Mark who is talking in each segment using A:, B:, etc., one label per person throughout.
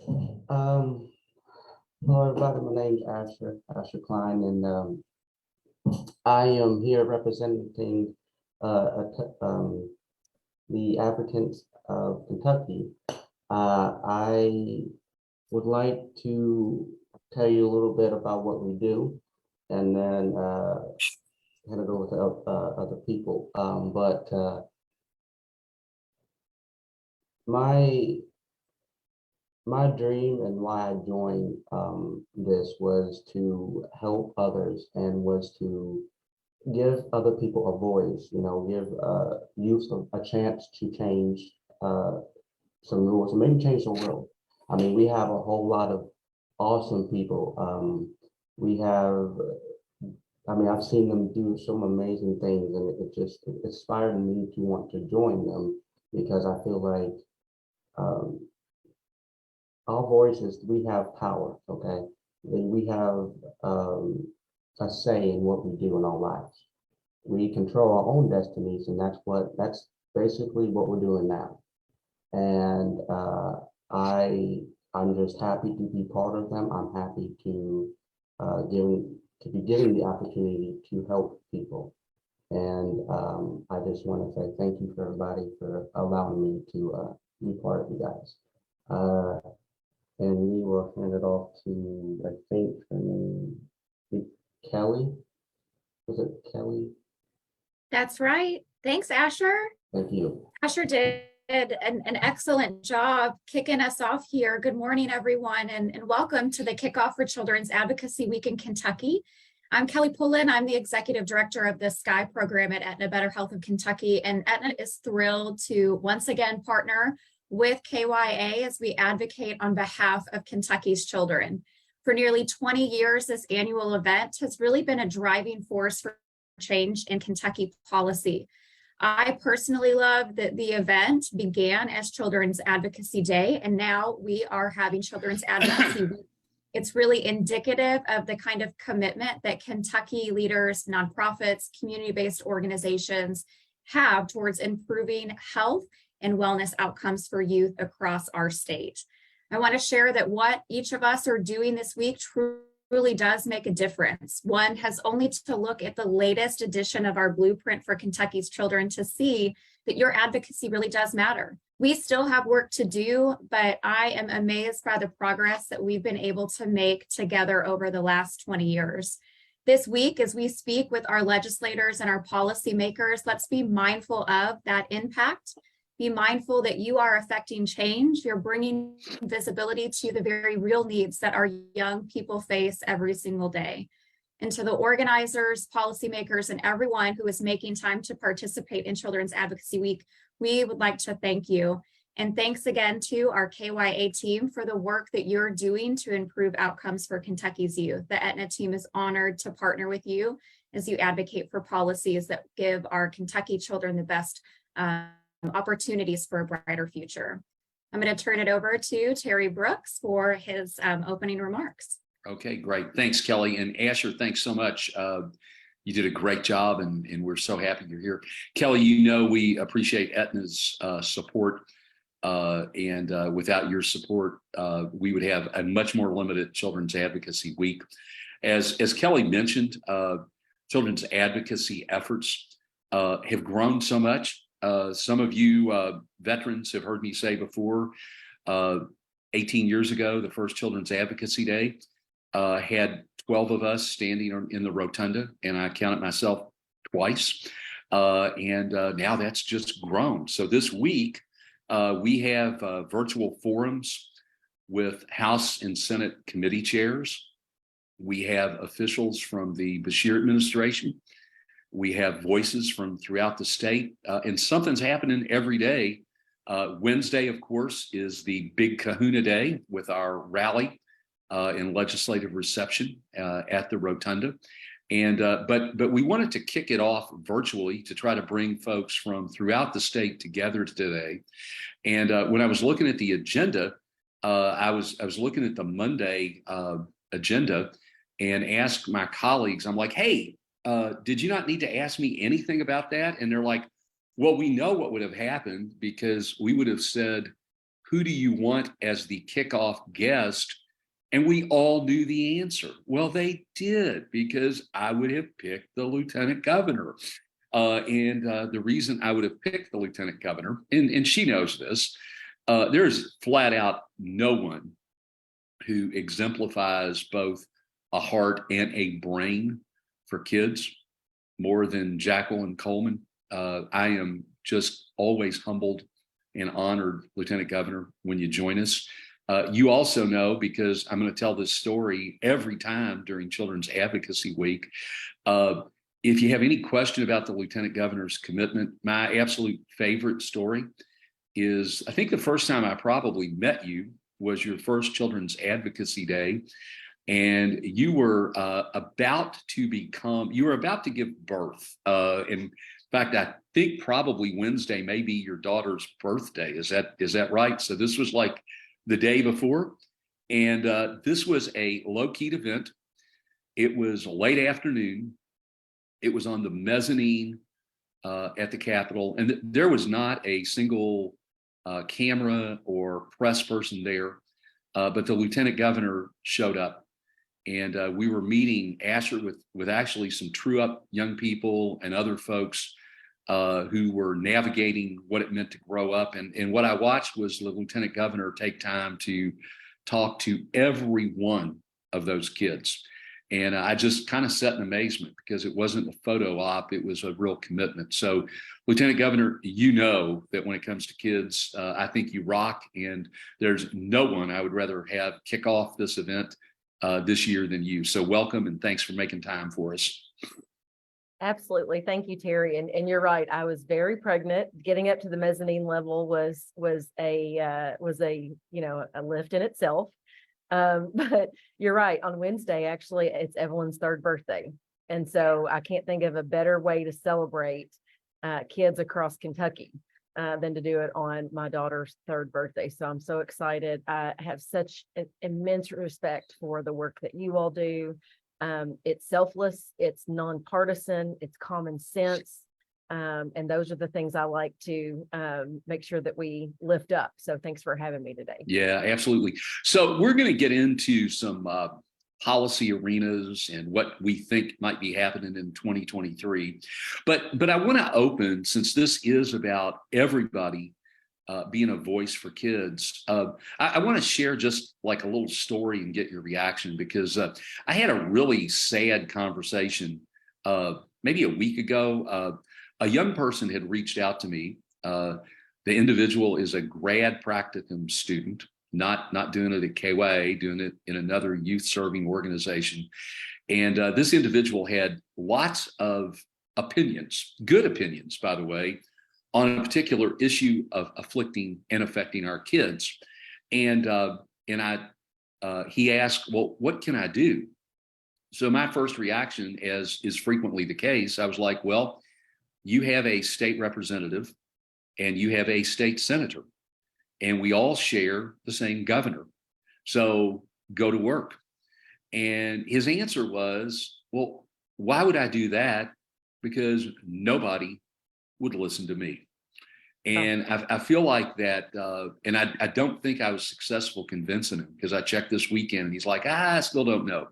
A: Um, Hello, everybody. My name's Asher Klein, and I am here representing the applicants of Kentucky. I would like to tell you a little bit about what we do, and then hand it over to other people. But my my dream and why I joined this was to help others and was to give other people a voice, give youth a chance to change uh, some rules and maybe change the world. I mean, we have a whole lot of awesome people. We have, I mean, I've seen them do some amazing things, and it just inspired me to want to join them because I feel like um, our voices, we have power, okay? We have a say in what we do in our lives. We control our own destinies, and that's basically what we're doing now. And I I'm just happy to be part of them. I'm happy to be given the opportunity to help people. And I just want to say thank you for everybody for allowing me to be part of you guys. Uh, and we will hand it off to, I think her name is Kelly. Was it Kelly?
B: That's right. Thanks, Asher.
A: Thank you.
B: Asher did an excellent job kicking us off here. Good morning, everyone, and welcome to the Kickoff for Children's Advocacy Week in Kentucky. I'm Kelly Pullen. I'm the Executive Director of the SKY program at Aetna Better Health of Kentucky, and Aetna is thrilled to once again partner with KYA as we advocate on behalf of Kentucky's children. For nearly 20 years, this annual event has really been a driving force for change in Kentucky policy. I personally love that the event began as Children's Advocacy Day, and now we are having Children's Advocacy Week. It's really indicative of the kind of commitment that Kentucky leaders, nonprofits, community-based organizations have towards improving health and wellness outcomes for youth across our state. I want to share that what each of us are doing this week truly does make a difference. One has only to look at the latest edition of our blueprint for Kentucky's children to see that your advocacy really does matter. We still have work to do, but I am amazed by the progress that we've been able to make together over the last 20 years. This week, as we speak with our legislators and our policymakers, let's be mindful of that impact. Be mindful that you are affecting change. You're bringing visibility to the very real needs that our young people face every single day. And to the organizers, policymakers, and everyone who is making time to participate in Children's Advocacy Week, we would like to thank you. And thanks again to our KYA team for the work that you're doing to improve outcomes for Kentucky's youth. The Aetna team is honored to partner with you as you advocate for policies that give our Kentucky children the best opportunities for a brighter future. I'm going to turn it over to Terry Brooks for his opening remarks.
C: Okay, great. Thanks, Kelly. And Asher, thanks so much. You did a great job, and we're so happy you're here. Kelly, you know we appreciate Aetna's support, and without your support, we would have a much more limited Children's Advocacy Week. As Kelly mentioned, children's advocacy efforts have grown so much. Some of you veterans have heard me say before, 18 years ago, the first Children's Advocacy Day had 12 of us standing in the rotunda, and I counted myself twice. And now that's just grown. So this week, we have virtual forums with House and Senate committee chairs. We have officials from the Beshear administration. We have voices from throughout the state, and something's happening every day. Wednesday, of course, is the Big Kahuna Day with our rally and legislative reception at the Rotunda. And but we wanted to kick it off virtually to try to bring folks from throughout the state together today. And when I was looking at the agenda, I was looking at the Monday agenda and asked my colleagues, I'm like, hey, did you not need to ask me anything about that? And they're like, well, we know what would have happened because we would have said, who do you want as the kickoff guest? And we all knew the answer. Well, they did, because I would have picked the lieutenant governor. The reason I would have picked the lieutenant governor, and she knows this, there's flat out no one who exemplifies both a heart and a brain for kids more than Jacqueline Coleman. I am just always humbled and honored, Lieutenant Governor, when you join us. You also know, because I'm going to tell this story every time during Children's Advocacy Week. If you have any question about the Lieutenant Governor's commitment, my absolute favorite story is, I think the first time I probably met you was your first Children's Advocacy Day. And you were about to give birth. In fact, I think probably Wednesday may be your daughter's birthday. Is that right? So this was like the day before. And this was a low-key event. It was late afternoon. It was on the mezzanine at the Capitol. And there was not a single camera or press person there. But the Lieutenant Governor showed up. And we were meeting Asher with actually some true up young people and other folks who were navigating what it meant to grow up. And what I watched was the Lieutenant Governor take time to talk to every one of those kids. And I just kind of sat in amazement, because it wasn't a photo op, it was a real commitment. So Lieutenant Governor, you know that when it comes to kids, I think you rock, and there's no one I would rather have kick off this event this year than you. So welcome, and thanks for making time for us.
D: Absolutely. Thank you, Terry. And you're right. I was very pregnant. Getting up to the mezzanine level was a lift in itself. But you're right. On Wednesday, actually, it's Evelyn's 3rd birthday. And so I can't think of a better way to celebrate kids across Kentucky than to do it on my daughter's 3rd birthday. So I'm so excited. I have such an immense respect for the work that you all do. It's selfless, it's nonpartisan, it's common sense. And those are the things I like to make sure that we lift up. So thanks for having me today.
C: Yeah, absolutely. So we're going to get into some policy arenas and what we think might be happening in 2023. But I want to open, since this is about everybody being a voice for kids, I want to share just like a little story and get your reaction, because I had a really sad conversation maybe a week ago. A young person had reached out to me. The individual is a grad practicum student, not doing it at KYA, doing it in another youth serving organization. And this individual had lots of opinions, good opinions, by the way, on a particular issue of afflicting and affecting our kids. And he asked, well, what can I do? So my first reaction, as is frequently the case, I was like, well, you have a state representative and you have a state senator, and we all share the same governor. So go to work. And his answer was, well, why would I do that? Because nobody would listen to me. And I feel like that, and I don't think I was successful convincing him, because I checked this weekend and he's like, I still don't know.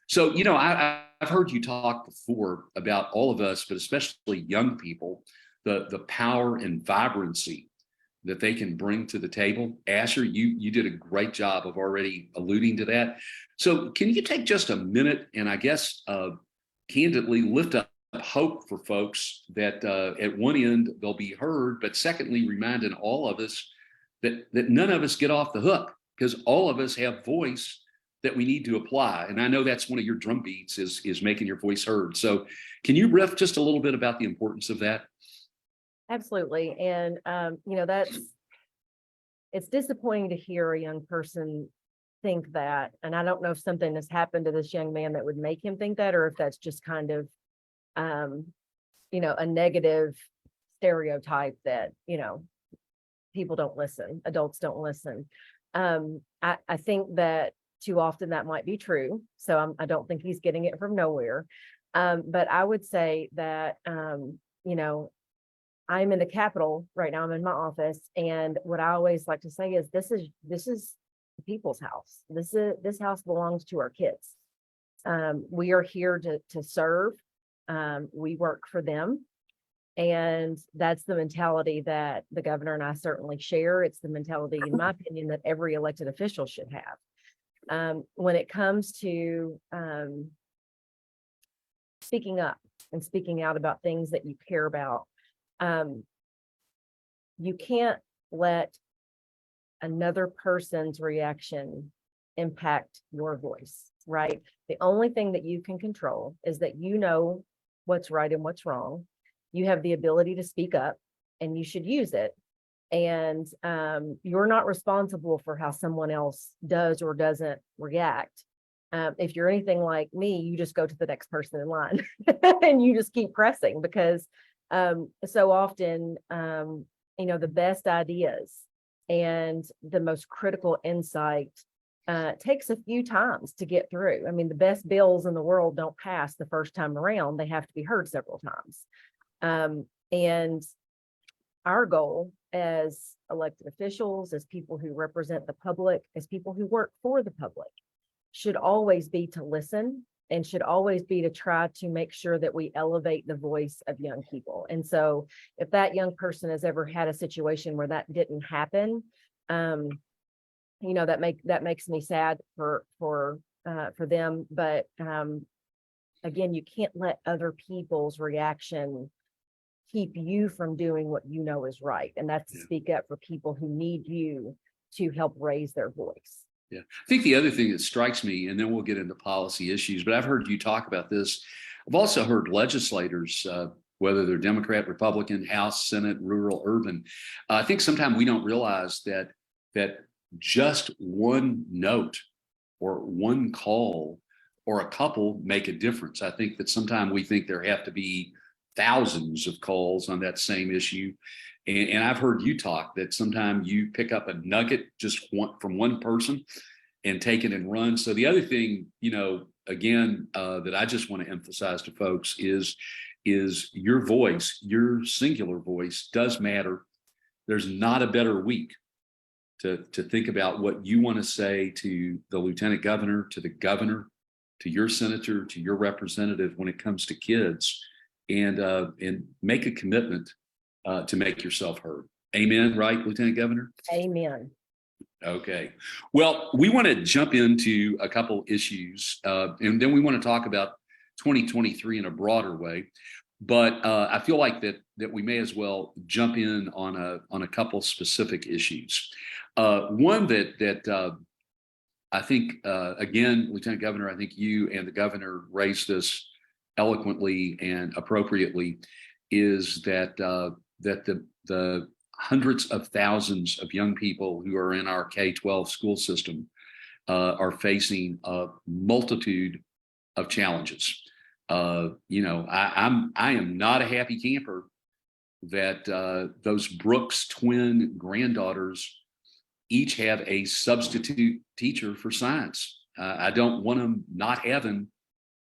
C: So, you know, I've heard you talk before about all of us, but especially young people, the power and vibrancy that they can bring to the table. Asher, you did a great job of already alluding to that. So can you take just a minute and, I guess, candidly lift up hope for folks that at one end they'll be heard, but secondly, reminding all of us that none of us get off the hook, because all of us have voice that we need to apply. And I know that's one of your drum beats is making your voice heard. So can you riff just a little bit about the importance of that?
D: Absolutely. And, it's disappointing to hear a young person think that. And I don't know if something has happened to this young man that would make him think that, or if that's just kind of, a negative stereotype that, people don't listen, adults don't listen. I think that too often that might be true. So I don't think he's getting it from nowhere. But I would say that, I'm in the Capitol right now. I'm in my office, and what I always like to say is, this is the people's house. This house belongs to our kids. We are here to serve. We work for them. And that's the mentality that the governor and I certainly share. It's the mentality, in my opinion, that every elected official should have. When it comes to speaking up and speaking out about things that you care about, you can't let another person's reaction impact your voice, right? The only thing that you can control is that you know what's right and what's wrong. You have the ability to speak up, and you should use it. And you're not responsible for how someone else does or doesn't react. If you're anything like me, you just go to the next person in line and you just keep pressing, because so often, the best ideas and the most critical insight takes a few times to get through. I mean, the best bills in the world don't pass the first time around. They have to be heard several times. And our goal as elected officials, as people who represent the public, as people who work for the public, should always be to listen, and should always be to try to make sure that we elevate the voice of young people. And so if that young person has ever had a situation where that didn't happen, that makes me sad for them. But again, you can't let other people's reaction keep you from doing what you know is right. And that's to speak up for people who need you to help raise their voice.
C: Yeah. I think the other thing that strikes me, and then we'll get into policy issues, but I've heard you talk about this. I've also heard legislators, whether they're Democrat, Republican, House, Senate, rural, urban. I think sometimes we don't realize that just one note or one call or a couple make a difference. I think that sometimes we think there have to be thousands of calls on that same issue. And I've heard you talk that sometimes you pick up a nugget just from one person and take it and run. So the other thing, again, that I just want to emphasize to folks is your voice, your singular voice does matter. There's not a better week to think about what you want to say to the lieutenant governor, to the governor, to your senator, to your representative when it comes to kids, and make a commitment to make yourself heard. Amen, right, Lieutenant Governor?
D: Amen.
C: Okay. Well, we want to jump into a couple issues, and then we want to talk about 2023 in a broader way. But I feel like that we may as well jump in on a couple specific issues. One that I think, again, Lieutenant Governor, I think you and the governor raised this eloquently and appropriately, is that the hundreds of thousands of young people who are in our K-12 school system are facing a multitude of challenges. I am not a happy camper that those Brooks twin granddaughters each have a substitute teacher for science. I don't want them not having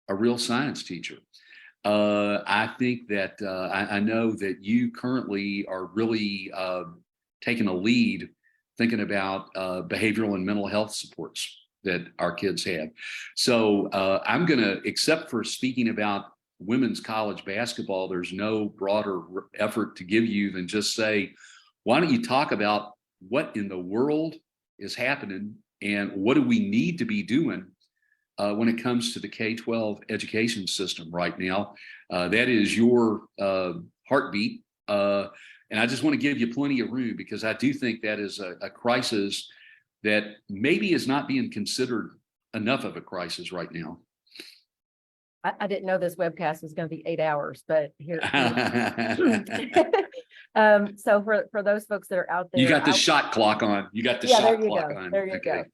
C: a real science teacher. I think that I know that you currently are really taking a lead thinking about behavioral and mental health supports that our kids have. So I'm going to, except for speaking about women's college basketball, there's no broader effort to give you than just say, why don't you talk about what in the world is happening and what do we need to be doing when it comes to the K-12 education system right now. That is your heartbeat. And I just want to give you plenty of room, because I do think that is a crisis that maybe is not being considered enough of a crisis right now.
D: I didn't know this webcast was going to be 8 hours, but here. So for those folks that are out there,
C: you got the shot clock on. You got the shot clock on.
D: There you go.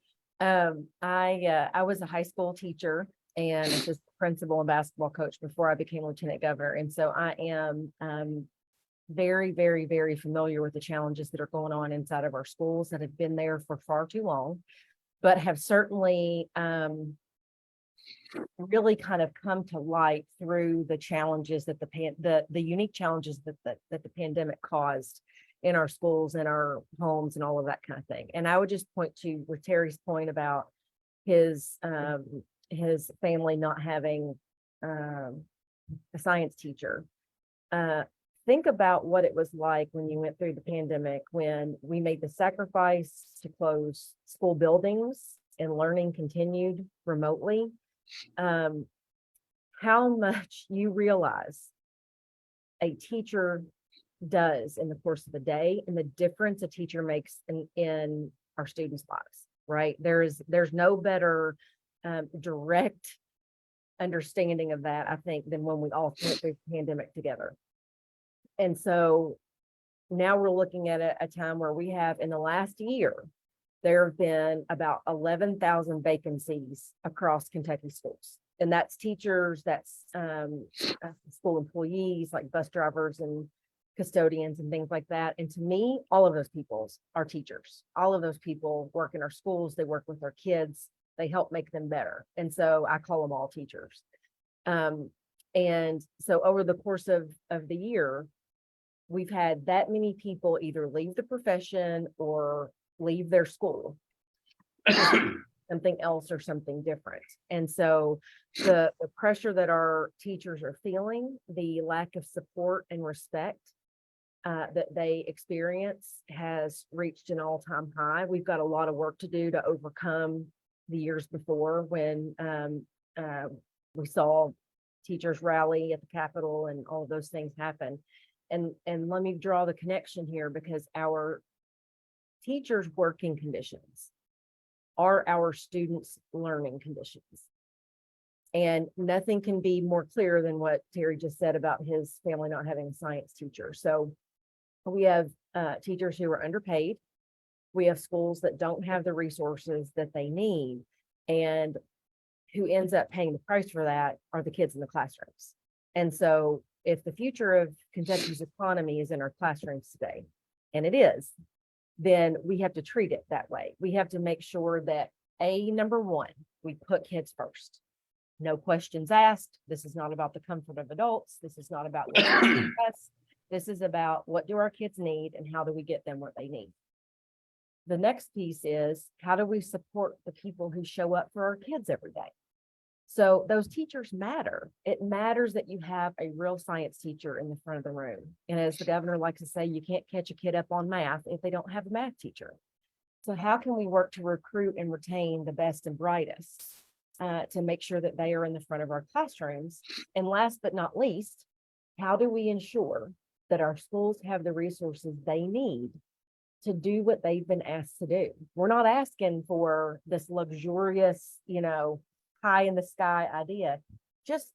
D: I was a high school teacher and assistant principal and basketball coach before I became lieutenant governor. And so I am very, very, very familiar with the challenges that are going on inside of our schools that have been there for far too long, but have certainly really kind of come to light through the challenges that the unique challenges that the pandemic caused in our schools and our homes and all of that kind of thing. And I would just point to with Terry's point about his family not having a science teacher. Think about what it was like when you went through the pandemic, when we made the sacrifice to close school buildings and learning continued remotely. How much you realize a teacher does in the course of the day and the difference a teacher makes in our students' lives, right? There's no better direct understanding of that, I think, than when we all went through the pandemic together. And so now we're looking at a time where we have, in the last year, there have been about 11,000 vacancies across Kentucky schools. And that's teachers, that's school employees like bus drivers and custodians and things like that. And to me, all of those people are teachers. All of those people work in our schools. They work with our kids. They help make them better. And so I call them all teachers. And so over the course of the year, we've had that many people either leave the profession or leave their school something else or something different. And so the pressure that our teachers are feeling, the lack of support and respect that they experience has reached an all-time high. We've got a lot of work to do to overcome the years before when we saw teachers rally at the Capitol and all of those things happen. And let me draw the connection here, because our teachers' working conditions are our students' learning conditions. And nothing can be more clear than what Terry just said about his family not having a science teacher. So we have teachers who are underpaid. We have schools that don't have the resources that they need. And who ends up paying the price for that are the kids in the classrooms. And so if the future of Kentucky's economy is in our classrooms today, and it is, then we have to treat it that way. We have to make sure that number one, we put kids first. No questions asked. This is not about the comfort of adults. This is not about us. This is about what do our kids need and how do we get them what they need. The next piece is how do we support the people who show up for our kids every day? So those teachers matter. It matters that you have a real science teacher in the front of the room. And as the governor likes to say, you can't catch a kid up on math if they don't have a math teacher. So how can we work to recruit and retain the best and brightest to make sure that they are in the front of our classrooms? And last but not least, how do we ensure that our schools have the resources they need to do what they've been asked to do? We're not asking for this luxurious, pie in the sky idea. Just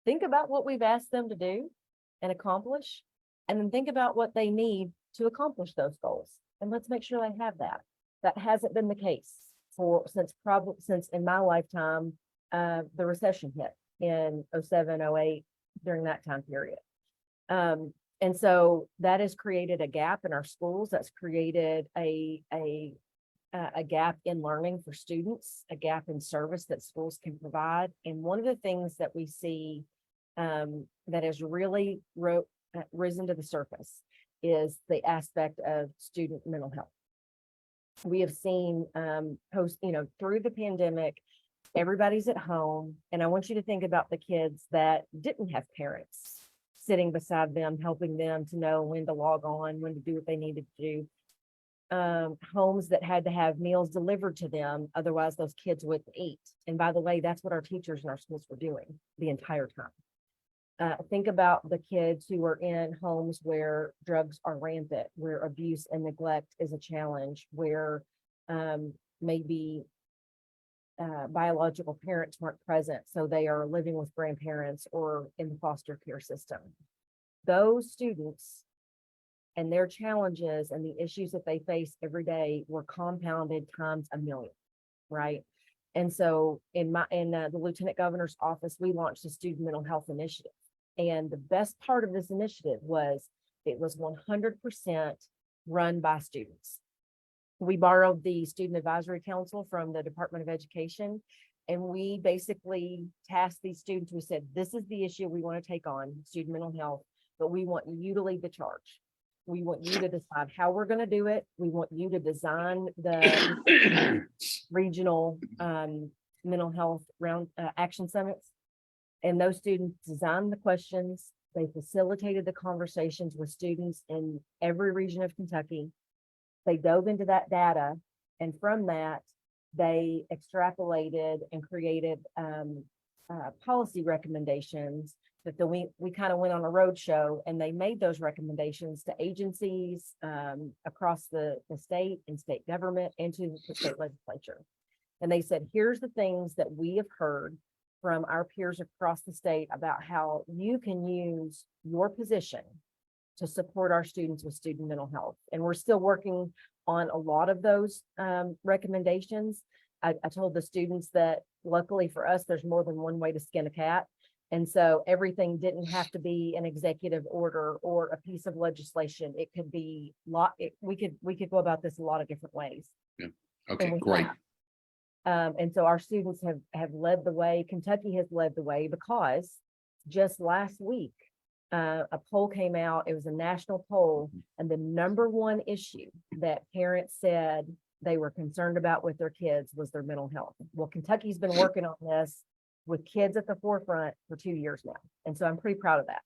D: think about what we've asked them to do and accomplish, and then think about what they need to accomplish those goals. And let's make sure they have that. That hasn't been the case since in my lifetime, the recession hit in 07, 08, during that time period. And so that has created a gap in our schools. That's created a gap in learning for students, a gap in service that schools can provide. And one of the things that we see that has really risen to the surface is the aspect of student mental health. We have seen through the pandemic, everybody's at home. And I want you to think about the kids that didn't have parents sitting beside them, helping them to know when to log on, when to do what they needed to do. Homes that had to have meals delivered to them, otherwise those kids wouldn't eat. And by the way, that's what our teachers in our schools were doing the entire time. Think about the kids who are in homes where drugs are rampant, where abuse and neglect is a challenge, where maybe biological parents weren't present, so they are living with grandparents or in the foster care system. Those students and their challenges and the issues that they face every day were compounded times a million, right? And so in the Lieutenant Governor's office, we launched a student mental health initiative. And the best part of this initiative was it was 100% run by students. We borrowed the Student Advisory Council from the Department of Education, And we basically tasked these students, we said, this is the issue we want to take on, student mental health, but we want you to lead the charge. We want you to decide how we're going to do it. We want you to design the regional mental health action summits. And those students designed the questions. They facilitated the conversations with students in every region of Kentucky. They dove into that data. And from that, they extrapolated and created policy recommendations that we kind of went on a road show, and they made those recommendations to agencies across the state and state government and to the state legislature. And they said, here's the things that we have heard from our peers across the state about how you can use your position to support our students with student mental health. And we're still working on a lot of those recommendations. I told the students that luckily for us, there's more than one way to skin a cat. And so everything didn't have to be an executive order or a piece of legislation. It could be we could go about this a lot of different ways.
C: Yeah. Okay, great.
D: And so our students have led the way. Kentucky has led the way because just last week, a poll came out. It was a national poll, and the number one issue that parents said they were concerned about with their kids was their mental health. Well, Kentucky's been working on this with kids at the forefront for 2 years now. And so I'm pretty proud of that.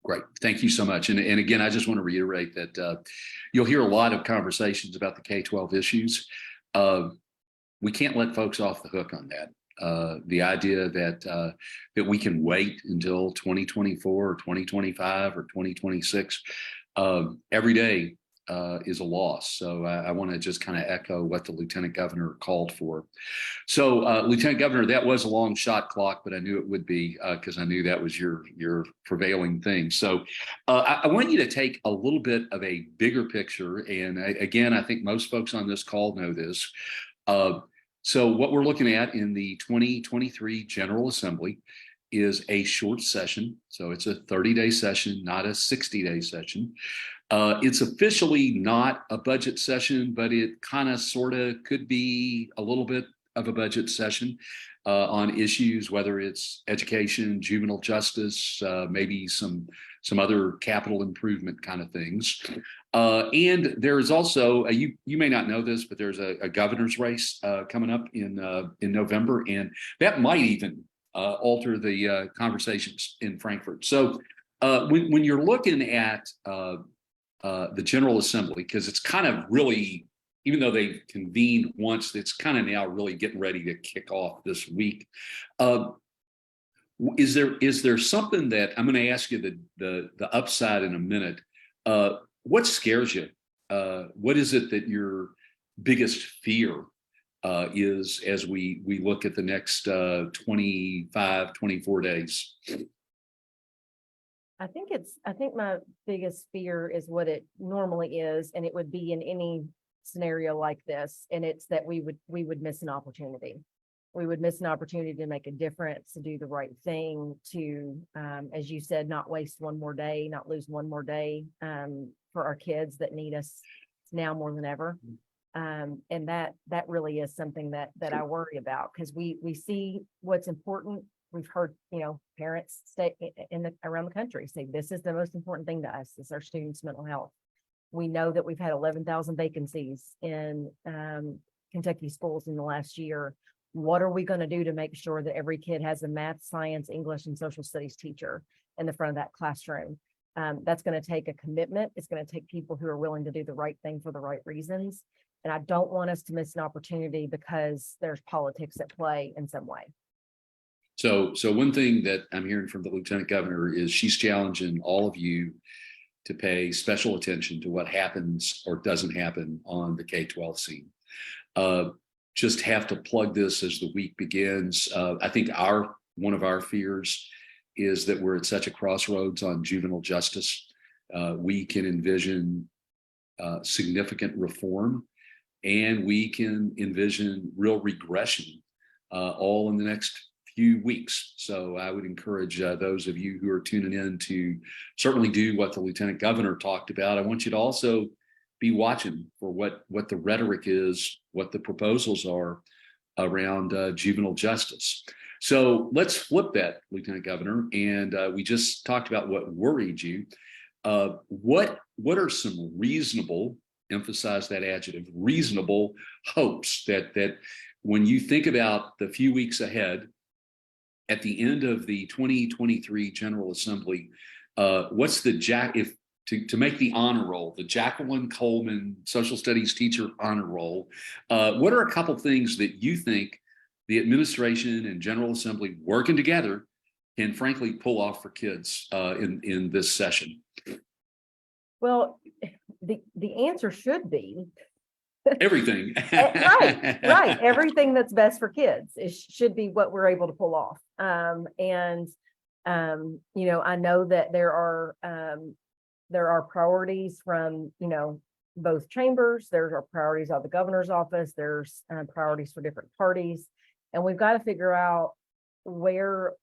C: Great. Thank you so much. And again, I just want to reiterate that you'll hear a lot of conversations about the K-12 issues. We can't let folks off the hook on that. The idea that we can wait until 2024 or 2025 or 2026 every day is a loss. So I want to just kind of echo what the Lieutenant Governor called for. So Lieutenant Governor, that was a long shot clock, but I knew it would be because I knew that was your prevailing thing. So I want you to take a little bit of a bigger picture. And again, I think most folks on this call know this. So what we're looking at in the 2023 General Assembly is a short session. So it's a 30-day session, not a 60-day session. It's officially not a budget session, but it kind of sort of could be a little bit of a budget session on issues, whether it's education, juvenile justice, maybe some other capital improvement kind of things. And there is also you may not know this, but there's a governor's race coming up in November, and that might even alter the conversations in Frankfurt. So when you're looking at the General Assembly, because it's kind of really, even though they've convened once, it's kind of now really getting ready to kick off this week. Is there something that I'm going to ask you the upside in a minute? What scares you? What is it that your biggest fear is as we look at the next 25, 24 days?
D: I think my biggest fear is what it normally is, and it would be in any scenario like this, and it's that we would miss an opportunity. We would miss an opportunity to make a difference, to do the right thing, to, as you said, not waste one more day, not lose one more day for our kids that need us now more than ever. And that really is something that I worry about, because we see what's important. We've heard, parents around the country say, this is the most important thing to us, is our students' mental health. We know that we've had 11,000 vacancies in Kentucky schools in the last year. What are we going to do to make sure that every kid has a math, science, English, and social studies teacher in the front of that classroom? That's going to take a commitment. It's going to take people who are willing to do the right thing for the right reasons. And I don't want us to miss an opportunity because there's politics at play in some way.
C: So one thing that I'm hearing from the Lieutenant Governor is she's challenging all of you to pay special attention to what happens or doesn't happen on the K-12 scene. Just have to plug this as the week begins. I think one of our fears is that we're at such a crossroads on juvenile justice. We can envision significant reform, and we can envision real regression all in the next few weeks. So I would encourage those of you who are tuning in to certainly do what the Lieutenant Governor talked about. I want you to also be watching for what the rhetoric is, what the proposals are around juvenile justice. So let's flip that, Lieutenant Governor. And we just talked about what worried you. What are some reasonable, emphasize that adjective, reasonable hopes that when you think about the few weeks ahead at the end of the 2023 General Assembly, what's the to make the honor roll, the Jacqueline Coleman Social Studies Teacher Honor Roll, what are a couple things that you think the administration and General Assembly working together can frankly pull off for kids in this session?
D: Well, the answer should be
C: everything.
D: right. Everything that's best for kids should be what we're able to pull off. You know, I know that there are priorities from, you know, both chambers. There are priorities of the governor's office. There's priorities for different parties, and we've got to figure out where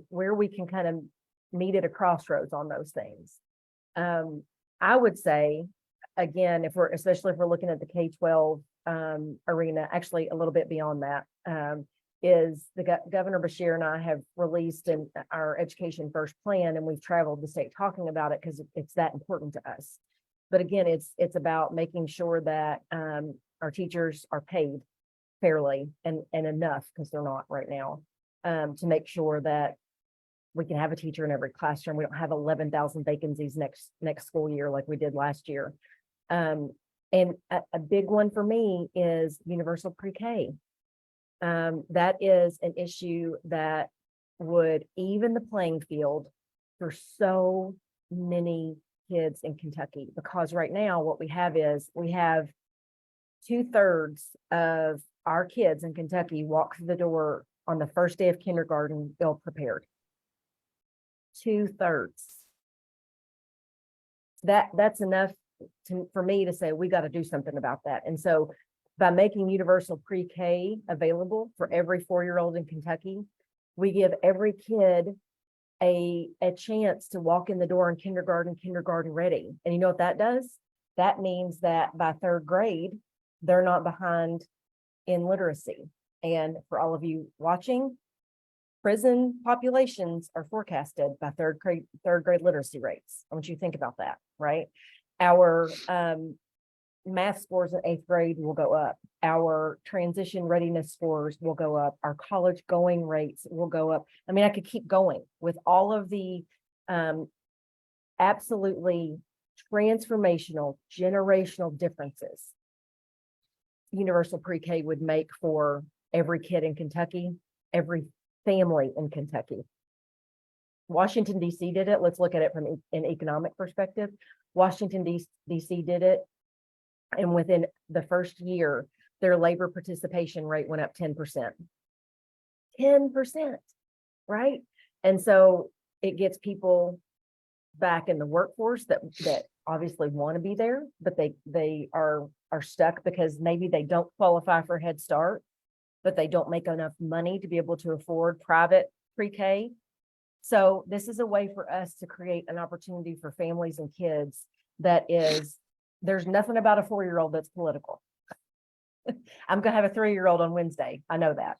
D: we can kind of meet at a crossroads on those things. I would say, again, especially if we're looking at the K-12 arena, actually a little bit beyond that, is Governor Beshear and I have released our Education First plan, and we've traveled the state talking about it because it's that important to us. But again, it's about making sure that our teachers are paid fairly and enough, because they're not right now, to make sure that we can have a teacher in every classroom. We don't have 11,000 vacancies next school year like we did last year. And a big one for me is universal pre-K. That is an issue that would even the playing field for so many kids in Kentucky, because right now what we have is we have 2/3 of our kids in Kentucky walk through the door on the first day of kindergarten ill prepared. 2/3. That's enough for me to say we got to do something about that. And so by making universal pre-K available for every 4-year-old in Kentucky, we give every kid a chance to walk in the door in kindergarten ready. And you know what that does? That means that by 3rd grade, they're not behind in literacy. And for all of you watching, prison populations are forecasted by third grade literacy rates. I want you to think about that, right? Our math scores in 8th grade will go up. Our transition readiness scores will go up. Our college going rates will go up. I mean, I could keep going with all of the absolutely transformational, generational differences universal pre-K would make for every kid in Kentucky, every family in Kentucky. Washington, D.C. did it. Let's look at it from an economic perspective. Washington, D.C. did it. And within the first year, their labor participation rate went up 10%. 10%, right? And so it gets people back in the workforce that obviously want to be there, but they are stuck because maybe they don't qualify for Head Start, but they don't make enough money to be able to afford private pre-K. So this is a way for us to create an opportunity for families and kids that is, there's nothing about a 4-year-old that's political. I'm going to have a 3-year-old on Wednesday. I know that.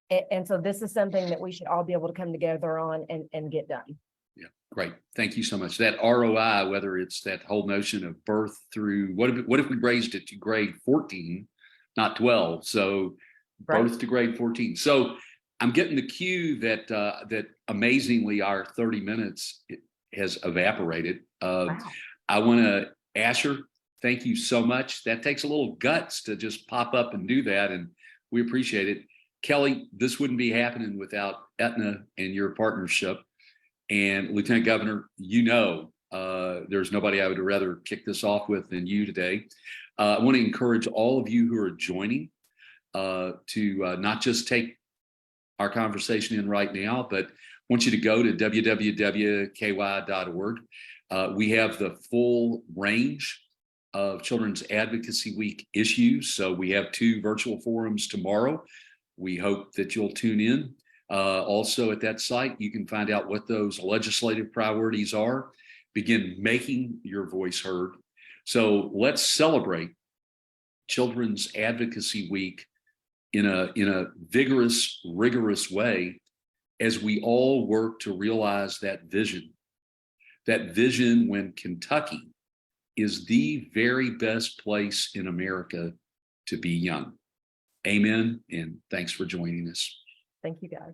D: And so this is something that we should all be able to come together on and get done.
C: Yeah, great. Thank you so much. That ROI, whether it's that whole notion of birth through, what if we raised it to grade 14, not 12? So birth
D: Right.
C: to grade 14. So I'm getting the cue that amazingly our 30 minutes has evaporated.
D: Wow.
C: I want to, Asher, thank you so much. That takes a little guts to just pop up and do that, and we appreciate it. Kelly, this wouldn't be happening without Aetna and your partnership. And Lieutenant Governor, you know, there's nobody I would rather kick this off with than you today. I want to encourage all of you who are joining to not just take our conversation in right now, but want you to go to www.ky.org. We have the full range of Children's Advocacy Week issues. So we have 2 virtual forums tomorrow. We hope that you'll tune in. Also at that site, you can find out what those legislative priorities are, begin making your voice heard. So let's celebrate Children's Advocacy Week in a vigorous, rigorous way as we all work to realize that vision. That vision when Kentucky is the very best place in America to be young. Amen. And thanks for joining us.
D: Thank you, guys.